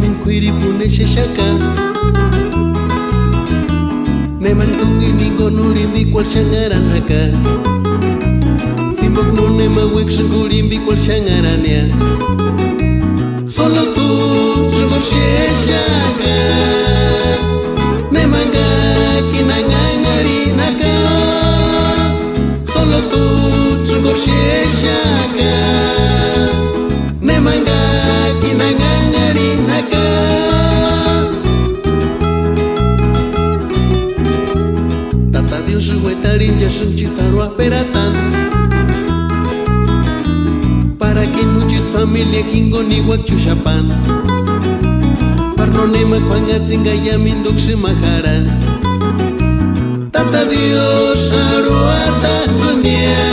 min kwiri pune sheshaka ne mantungi ningo nulimbi kwal shangaran haka Timbok nune mawek shangulimbi kwal shangarania Solo tú chungor sheshaka ne manga kinangangari naka Solo tú chungor sheshaka ne manga kinangangari naka Tata Dios huetarinja sunchitarua peratan para que nuchit familia kingo ni wakchushapan parnonema kwanga tsinga ya minduk shimaharan Tata Dios aruata tunia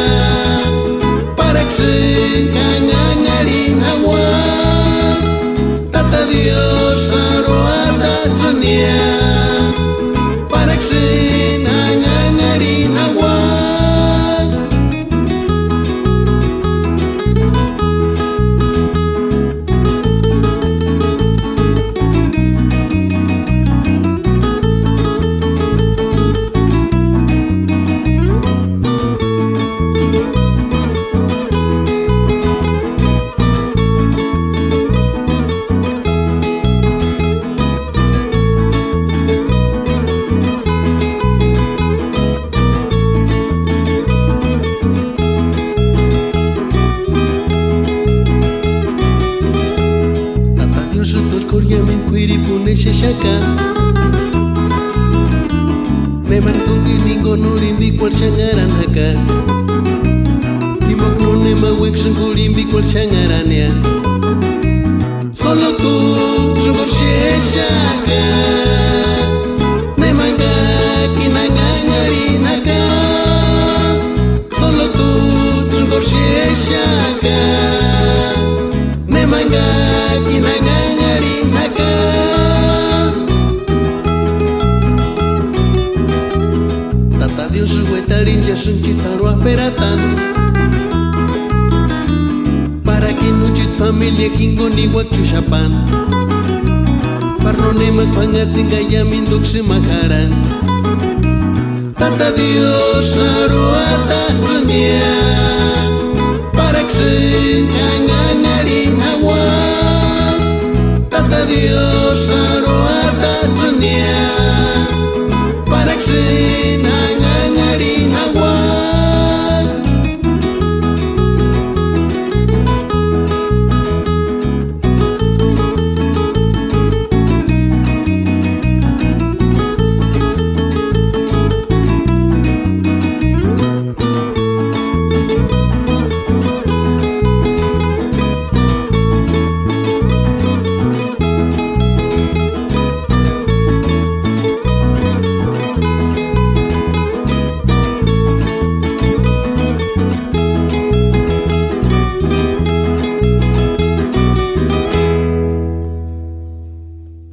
para que kangangari nawa Tata Dios aruata tunia para que kangangari nawa min kwiri pune sheshaka ne mantungi ningo nulimbi kwal shangaran haka Timok nune mawek shangulimbi kwal shangarania Solo tú chungor sheshaka ne manga kinangangari naka Solo tú chungor sheshaka ne manga kinangangari naka Tata Dios huetarinja sunchitarua peratan para que nuchit familia kingo ni wakchushapan parnonema kwanga tsinga ya minduk shimaharan Tata Dios aruata tunia para que kangangari nawa Tata Dios